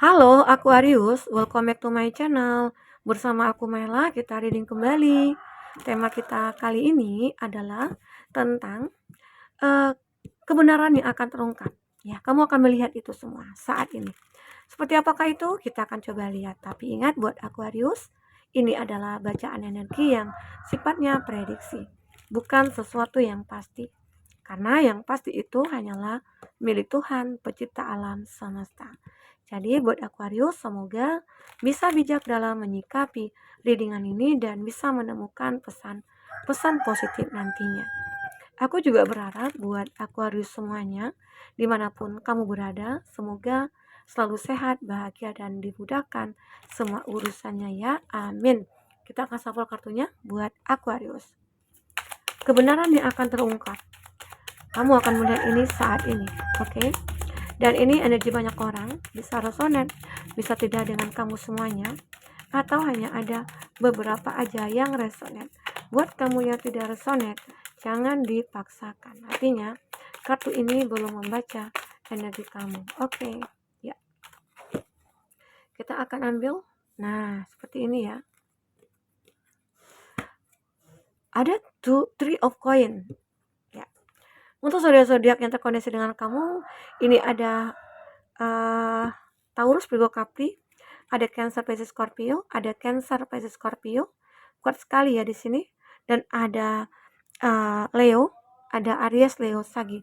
Halo Aquarius, welcome back to my channel. Bersama aku Mela, kita reading kembali. Tema kita kali ini adalah tentang eh, kebenaran yang akan terungkap. Ya, kamu akan melihat itu semua saat ini. Seperti apakah itu? Kita akan coba lihat. Tapi ingat buat Aquarius, ini adalah bacaan energi yang sifatnya prediksi, bukan sesuatu yang pasti. Karena yang pasti itu hanyalah milik Tuhan, pencipta alam semesta. Jadi buat Aquarius, semoga bisa bijak dalam menyikapi readingan ini dan bisa menemukan pesan-pesan positif nantinya. Aku juga berharap buat Aquarius semuanya, dimanapun kamu berada, semoga selalu sehat, bahagia, dan dimudahkan semua urusannya ya. Amin. Kita akan shuffle kartunya buat Aquarius. Kebenaran yang akan terungkap. Kamu akan melihat ini saat ini, oke? Dan ini energi banyak orang, bisa resonate, bisa tidak dengan kamu semuanya, atau hanya ada beberapa aja yang resonate. Buat kamu yang tidak resonate, jangan dipaksakan. Artinya, kartu ini belum membaca energi kamu. Oke, ya. Kita akan ambil, nah seperti ini ya. Ada three of coin. Ya. Untuk zodiak-zodiak yang terkoneksi dengan kamu, ini ada Taurus, Virgo, Capri, ada Cancer, Pisces, Scorpio, ada Cancer, Pisces, Scorpio, kuat sekali ya di sini, dan ada Leo, ada Aries, Leo, Sagi.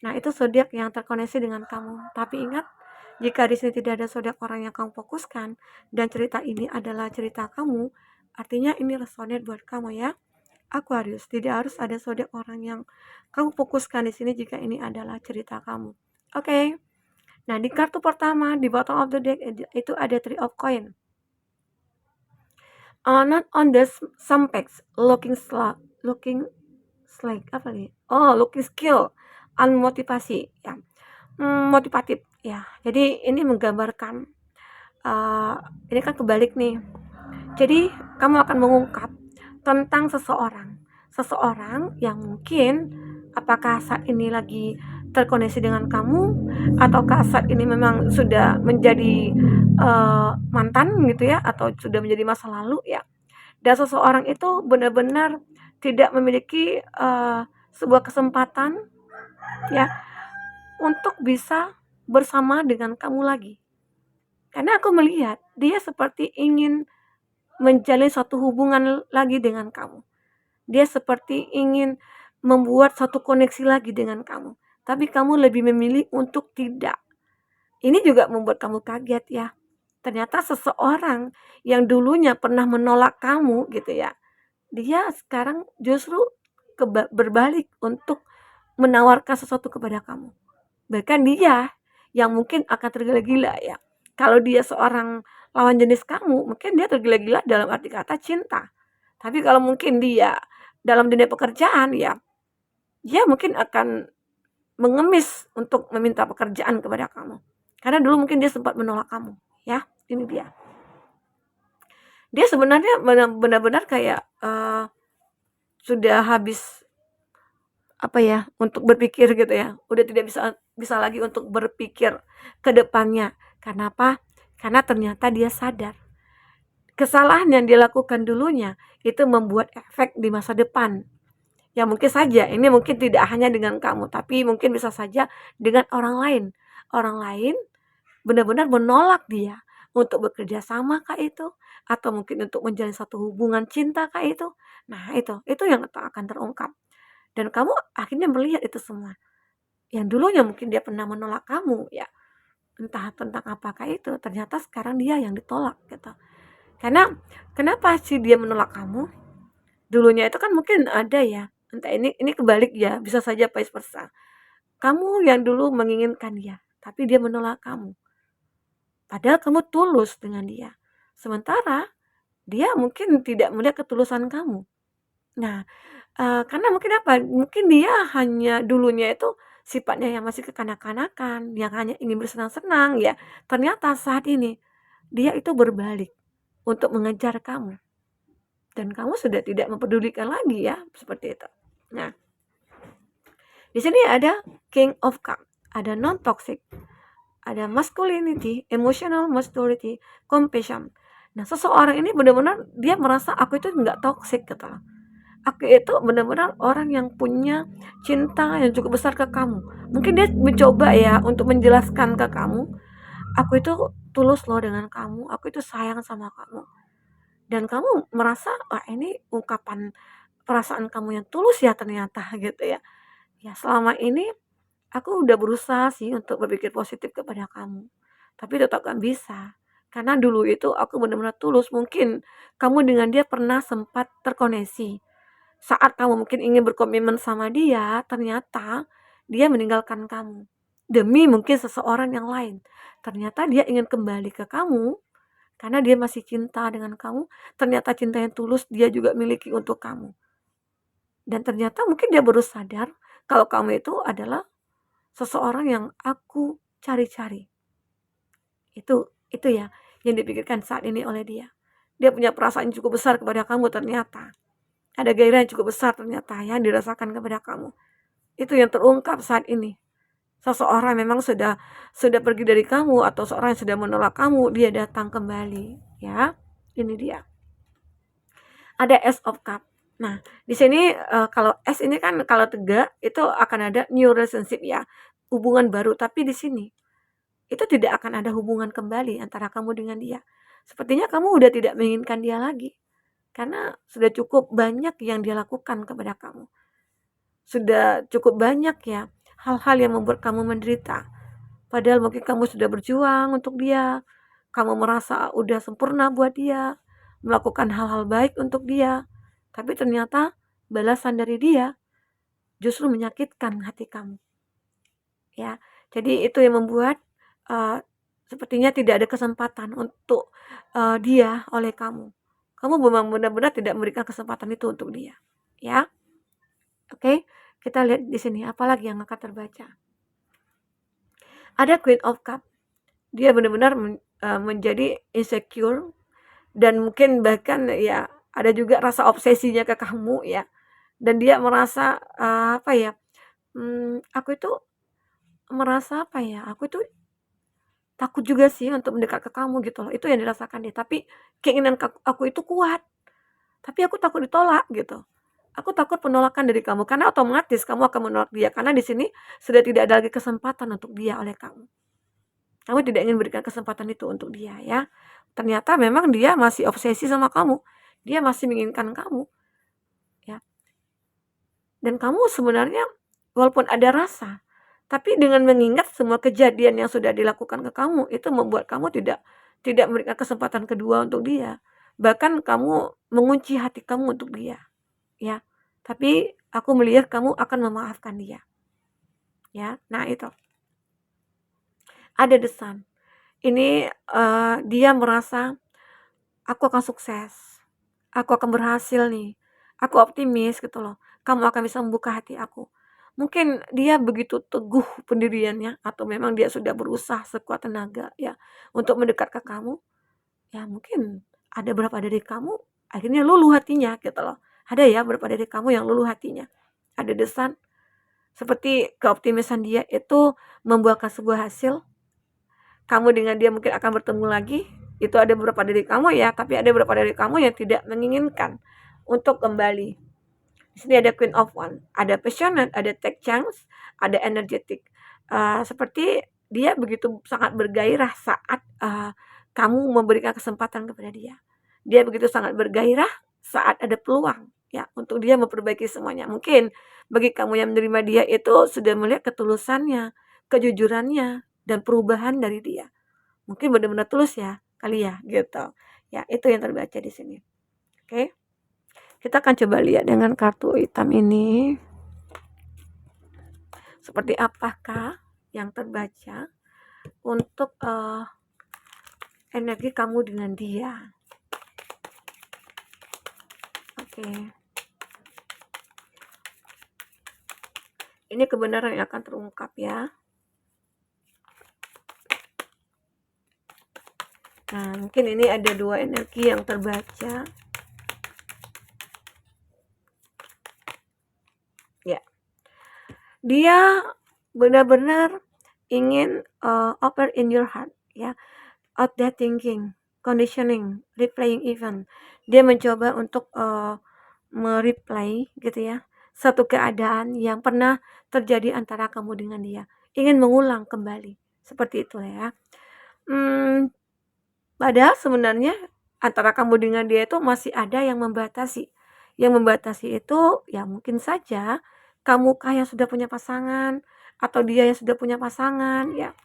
Nah itu zodiak yang terkoneksi dengan kamu. Tapi ingat, jika di sini tidak ada zodiak orang yang kamu fokuskan dan cerita ini adalah cerita kamu, artinya ini resonate buat kamu ya. Aquarius, tidak harus ada zodiak orang yang kamu fokuskan di sini jika ini adalah cerita kamu. Oke. Nah, di kartu pertama di bottom of the deck itu ada three of coin. Not on the some packs, looking like apa nih? Oh, looking skill, unmotivasi ya. Motivatif ya. Jadi ini menggambarkan ini kan kebalik nih. Jadi kamu akan mengungkap tentang seseorang yang mungkin apakah saat ini lagi terkoneksi dengan kamu ataukah saat ini memang sudah menjadi mantan gitu ya, atau sudah menjadi masa lalu ya. Dan seseorang itu benar-benar tidak memiliki sebuah kesempatan ya untuk bisa bersama dengan kamu lagi. Karena aku melihat dia seperti ingin menjalin suatu hubungan lagi dengan kamu. Dia seperti ingin membuat satu koneksi lagi dengan kamu. Tapi kamu lebih memilih untuk tidak. Ini juga membuat kamu kaget ya. Ternyata seseorang yang dulunya pernah menolak kamu gitu ya. Dia sekarang justru berbalik untuk menawarkan sesuatu kepada kamu. Bahkan dia yang mungkin akan tergila-gila ya. Kalau dia seorang lawan jenis kamu, mungkin dia tergila-gila dalam arti kata cinta. Tapi kalau mungkin dia dalam dunia pekerjaan ya, dia mungkin akan mengemis untuk meminta pekerjaan kepada kamu. Karena dulu mungkin dia sempat menolak kamu, ya. Ini dia. Dia sebenarnya benar-benar kayak sudah habis apa ya, untuk berpikir gitu ya. Udah tidak bisa lagi untuk berpikir ke depannya. Karena apa? Karena ternyata dia sadar kesalahan yang dia lakukan dulunya itu membuat efek di masa depan. Ya mungkin saja ini mungkin tidak hanya dengan kamu, tapi mungkin bisa saja dengan orang lain. Orang lain benar-benar menolak dia untuk bekerja sama kah itu, atau mungkin untuk menjalin satu hubungan cinta kah itu. Nah itu yang akan terungkap. Dan kamu akhirnya melihat itu semua. Yang dulunya mungkin dia pernah menolak kamu ya. Entah tentang apakah itu, ternyata sekarang dia yang ditolak gitu. Karena kenapa sih dia menolak kamu? Dulunya itu kan mungkin ada ya, entah ini kebalik ya, bisa saja vice versa. Kamu yang dulu menginginkan dia, tapi dia menolak kamu. Padahal kamu tulus dengan dia. Sementara dia mungkin tidak melihat ketulusan kamu. Nah, karena mungkin apa? Mungkin dia hanya dulunya itu sifatnya yang masih kekanak-kanakan, yang hanya ingin bersenang-senang ya. Ternyata saat ini dia itu berbalik untuk mengejar kamu. Dan kamu sudah tidak mempedulikan lagi ya, seperti itu. Nah, di sini ada King of Cup, ada non toxic. ada masculinity, emotional maturity, compassion. Nah, seseorang ini benar-benar dia merasa aku itu nggak toxic gitu loh. Aku itu benar-benar orang yang punya cinta yang cukup besar ke kamu. Mungkin dia mencoba ya untuk menjelaskan ke kamu, aku itu tulus loh dengan kamu, aku itu sayang sama kamu. Dan kamu merasa, wah ini ungkapan perasaan kamu yang tulus ya ternyata gitu ya. Ya selama ini aku udah berusaha sih untuk berpikir positif kepada kamu, tapi tetap gak bisa. Karena dulu itu aku benar-benar tulus, mungkin kamu dengan dia pernah sempat terkoneksi. Saat kamu mungkin ingin berkomitmen sama dia, ternyata dia meninggalkan kamu. Demi mungkin seseorang yang lain. Ternyata dia ingin kembali ke kamu, karena dia masih cinta dengan kamu. Ternyata cinta yang tulus dia juga miliki untuk kamu. Dan ternyata mungkin dia baru sadar kalau kamu itu adalah seseorang yang aku cari-cari. Itu ya yang dipikirkan saat ini oleh dia. Dia punya perasaan yang cukup besar kepada kamu ternyata. Ada gairah yang cukup besar ternyata yang dirasakan kepada kamu. Itu yang terungkap saat ini. Seseorang memang sudah pergi dari kamu atau seorang yang sudah menolak kamu, dia datang kembali, ya. Ini dia. Ada Ace of Cup. Nah, di sini kalau S ini kan kalau tegak itu akan ada new relationship ya, hubungan baru. Tapi di sini itu tidak akan ada hubungan kembali antara kamu dengan dia. Sepertinya kamu udah tidak menginginkan dia lagi. Karena sudah cukup banyak yang dia lakukan kepada kamu. Sudah cukup banyak ya hal-hal yang membuat kamu menderita. Padahal mungkin kamu sudah berjuang untuk dia. Kamu merasa udah sempurna buat dia. Melakukan hal-hal baik untuk dia. Tapi ternyata balasan dari dia justru menyakitkan hati kamu. Ya, jadi itu yang membuat sepertinya tidak ada kesempatan untuk dia oleh kamu. Kamu memang benar-benar tidak memberikan kesempatan itu untuk dia. Ya, oke. Kita lihat di sini apalagi yang akan terbaca. Ada Queen of Cup. Dia benar-benar menjadi insecure dan mungkin bahkan ya ada juga rasa obsesinya ke kamu ya. Dan dia merasa apa ya? Aku itu merasa apa ya? Aku itu takut juga sih untuk mendekat ke kamu gitu loh. Itu yang dirasakan dia. Tapi keinginan aku itu kuat. Tapi aku takut ditolak gitu. Aku takut penolakan dari kamu karena otomatis kamu akan menolak dia karena di sini sudah tidak ada lagi kesempatan untuk dia oleh kamu. Kamu tidak ingin berikan kesempatan itu untuk dia ya. Ternyata memang dia masih obsesi sama kamu. Dia masih menginginkan kamu. Ya. Dan kamu sebenarnya walaupun ada rasa, tapi dengan mengingat semua kejadian yang sudah dilakukan ke kamu, itu membuat kamu tidak memberikan kesempatan kedua untuk dia. Bahkan kamu mengunci hati kamu untuk dia. Ya. Tapi aku melihat kamu akan memaafkan dia. Ya. Nah, itu. Ada The Sun. Ini dia merasa aku akan sukses. Aku akan berhasil nih. Aku optimis gitu loh. Kamu akan bisa membuka hati aku. Mungkin dia begitu teguh pendiriannya atau memang dia sudah berusaha sekuat tenaga ya untuk mendekat ke kamu. Ya mungkin ada beberapa dari kamu akhirnya luluh hatinya gitu loh. Ada ya beberapa dari kamu yang luluh hatinya. Ada desan seperti keoptimisan dia itu membuahkan sebuah hasil. Kamu dengan dia mungkin akan bertemu lagi. Itu ada beberapa dari kamu ya, tapi ada beberapa dari kamu yang tidak menginginkan untuk kembali. Di sini ada Queen of One, ada passionate, ada take chance, ada energetic. Seperti dia begitu sangat bergairah saat kamu memberikan kesempatan kepada dia. Dia begitu sangat bergairah saat ada peluang ya untuk dia memperbaiki semuanya. Mungkin bagi kamu yang menerima dia itu sudah melihat ketulusannya, kejujurannya, dan perubahan dari dia. Mungkin benar-benar tulus ya kali ya gitu. Ya, itu yang terbaca di sini. Oke. Kita akan coba lihat dengan kartu hitam ini. Seperti apakah yang terbaca untuk energi kamu dengan dia. Oke. Ini kebenaran yang akan terungkap ya. Nah, mungkin ini ada dua energi yang terbaca. Ya. Dia benar-benar ingin open in your heart, ya, out there thinking, conditioning, replaying event. Dia mencoba untuk mereplay gitu ya, satu keadaan yang pernah terjadi antara kamu dengan dia, ingin mengulang kembali, seperti itu ya. Padahal sebenarnya antara kamu dengan dia itu masih ada yang membatasi. Yang membatasi itu ya mungkin saja kamukah yang sudah punya pasangan atau dia yang sudah punya pasangan ya.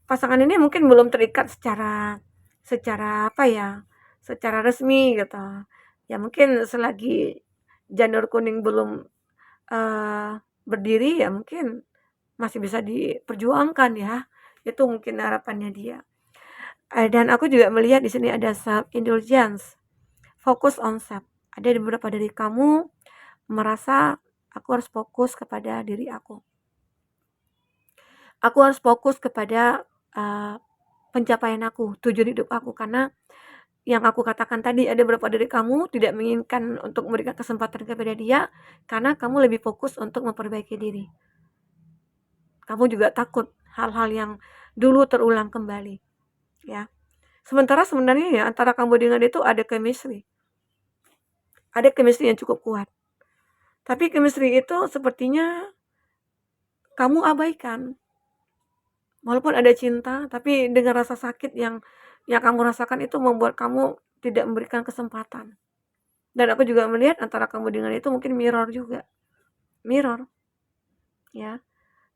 Pasangan ini mungkin belum terikat secara secara apa ya, secara resmi gitu. Ya mungkin selagi janur kuning belum berdiri ya mungkin masih bisa diperjuangkan ya. Itu mungkin harapannya dia. Dan aku juga melihat di sini ada self indulgence, fokus on self. Ada beberapa dari kamu merasa aku harus fokus kepada diri aku. Aku harus fokus kepada pencapaian aku, tujuan hidup aku, karena yang aku katakan tadi ada beberapa dari kamu tidak menginginkan untuk memberikan kesempatan kepada dia karena kamu lebih fokus untuk memperbaiki diri. Kamu juga takut hal-hal yang dulu terulang kembali, ya. Sementara sebenarnya ya antara kamu dengan dia itu ada chemistry. Ada chemistry yang cukup kuat. Tapi chemistry itu sepertinya kamu abaikan. Walaupun ada cinta, tapi dengan rasa sakit yang kamu rasakan itu membuat kamu tidak memberikan kesempatan. Dan aku juga melihat antara kamu dengan itu mungkin mirror juga. Mirror. Ya.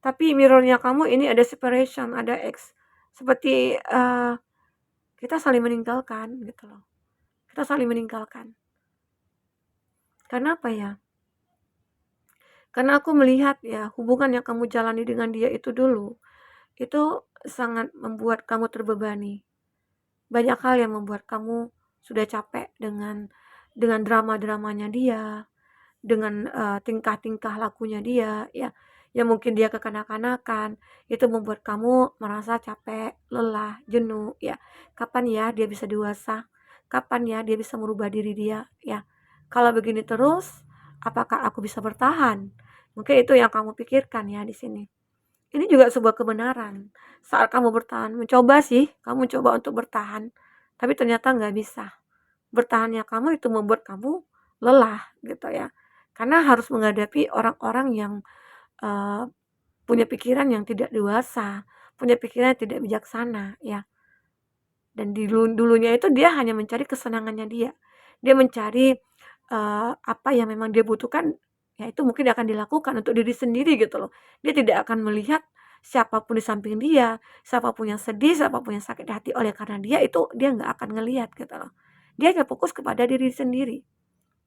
Tapi mirrornya kamu ini ada separation, ada X. Seperti kita saling meninggalkan gitu loh. Kita saling meninggalkan. Karena apa ya? Karena aku melihat ya hubungan yang kamu jalani dengan dia itu dulu, itu sangat membuat kamu terbebani. Banyak hal yang membuat kamu sudah capek dengan drama-dramanya dia, dengan tingkah-tingkah lakunya dia, ya. Yang mungkin dia kekanak-kanakan, itu membuat kamu merasa capek, lelah, jenuh, ya. Kapan ya dia bisa dewasa? Kapan ya dia bisa merubah diri dia, ya. Kalau begini terus, apakah aku bisa bertahan? Mungkin itu yang kamu pikirkan ya di sini. Ini juga sebuah kebenaran. Saat kamu bertahan, mencoba sih, kamu coba untuk bertahan, tapi ternyata nggak bisa. Bertahannya kamu itu membuat kamu lelah gitu ya. Karena harus menghadapi orang-orang yang punya pikiran yang tidak dewasa, punya pikiran yang tidak bijaksana ya. Dan dulunya itu dia hanya mencari kesenangannya dia. Dia mencari apa yang memang dia butuhkan, ya itu mungkin akan dilakukan untuk diri sendiri gitu loh. Dia tidak akan melihat siapapun di samping dia, siapapun yang sedih, siapapun yang sakit hati oleh karena dia, itu dia nggak akan ngelihat gitu loh. Dia hanya fokus kepada diri sendiri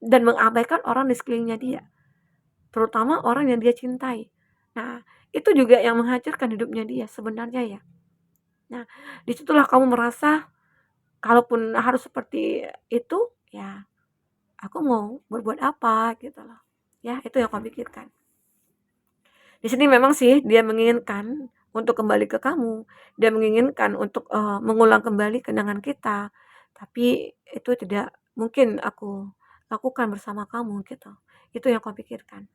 dan mengabaikan orang di sekelilingnya dia, terutama orang yang dia cintai. Nah, itu juga yang menghancurkan hidupnya dia sebenarnya ya. Nah, disitulah kamu merasa kalaupun harus seperti itu, ya aku mau berbuat apa gitu loh. Ya, itu yang kamu pikirkan. Di sini memang sih dia menginginkan untuk kembali ke kamu, dia menginginkan untuk mengulang kembali kenangan kita, tapi itu tidak mungkin aku lakukan bersama kamu gitu. Itu yang kamu pikirkan.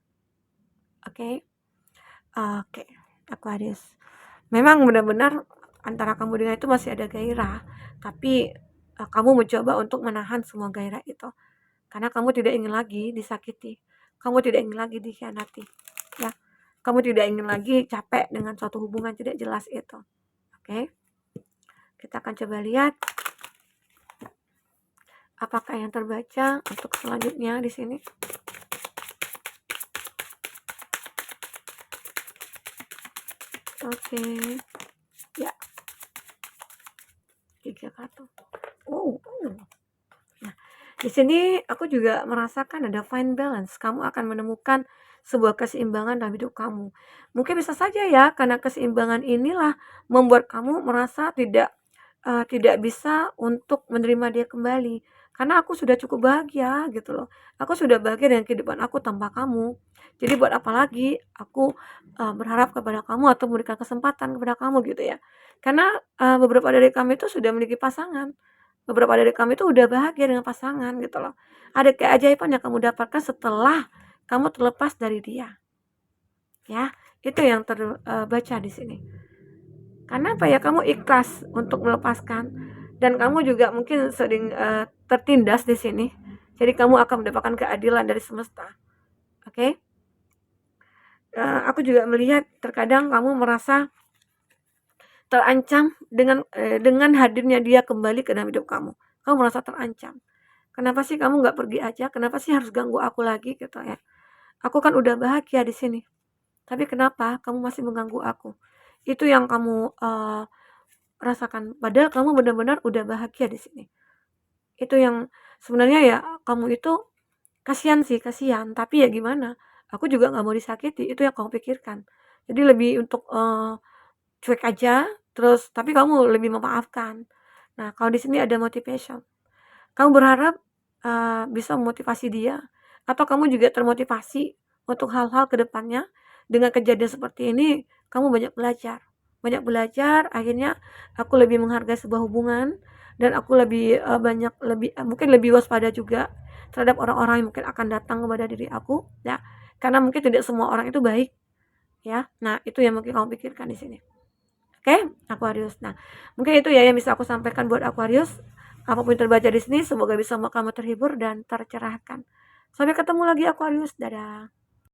Oke? Oke, Aquarius. Memang benar-benar antara kamu dengan itu masih ada gairah, tapi kamu mencoba untuk menahan semua gairah itu. Karena kamu tidak ingin lagi disakiti, kamu tidak ingin lagi dikhianati, ya. Kamu tidak ingin lagi capek dengan suatu hubungan tidak jelas itu. Oke. Kita akan coba lihat apakah yang terbaca untuk selanjutnya di sini. Oke. Ya. 3 kartu. Oh. Nah, di sini aku juga merasakan ada fine balance. Kamu akan menemukan sebuah keseimbangan dalam hidup kamu. Mungkin bisa saja ya, karena keseimbangan inilah membuat kamu merasa tidak bisa untuk menerima dia kembali. Karena aku sudah cukup bahagia gitu loh. Aku sudah bahagia dengan kehidupan aku tanpa kamu. Jadi buat apa lagi aku berharap kepada kamu atau memberikan kesempatan kepada kamu gitu ya. Karena beberapa dari kami itu sudah memiliki pasangan. Beberapa dari kami itu udah bahagia dengan pasangan gitu loh. Ada keajaiban yang kamu dapatkan setelah kamu terlepas dari dia. Ya, Itu yang terbaca di sini. Karena apa ya, kamu ikhlas untuk melepaskan dan kamu juga mungkin sering tertindas di sini. Jadi kamu akan mendapatkan keadilan dari semesta. Oke? Aku juga melihat terkadang kamu merasa terancam dengan hadirnya dia kembali ke dalam hidup kamu. Kamu merasa terancam. Kenapa sih kamu nggak pergi aja? Kenapa sih harus ganggu aku lagi gitu ya? Aku kan udah bahagia di sini. Tapi kenapa kamu masih mengganggu aku? Itu yang kamu rasakan. Padahal kamu benar-benar udah bahagia di sini. Itu yang sebenarnya ya, kamu itu kasihan sih, kasihan. Tapi ya gimana? Aku juga nggak mau disakiti. Itu yang kamu pikirkan. Jadi lebih untuk cuek aja, terus tapi kamu lebih memaafkan. Nah, kalau di sini ada motivation. Kamu berharap bisa memotivasi dia, atau kamu juga termotivasi untuk hal-hal ke depannya. Dengan kejadian seperti ini, kamu banyak belajar. Banyak belajar, akhirnya aku lebih menghargai sebuah hubungan dan aku lebih mungkin lebih waspada juga terhadap orang-orang yang mungkin akan datang kepada diri aku, ya. Karena mungkin tidak semua orang itu baik, ya. Nah, itu yang mungkin kamu pikirkan di sini. Oke, Aquarius. Nah, mungkin itu ya yang bisa aku sampaikan buat Aquarius. Apapun yang terbaca di sini, semoga bisa kamu terhibur dan tercerahkan. Sampai ketemu lagi Aquarius. Dadah.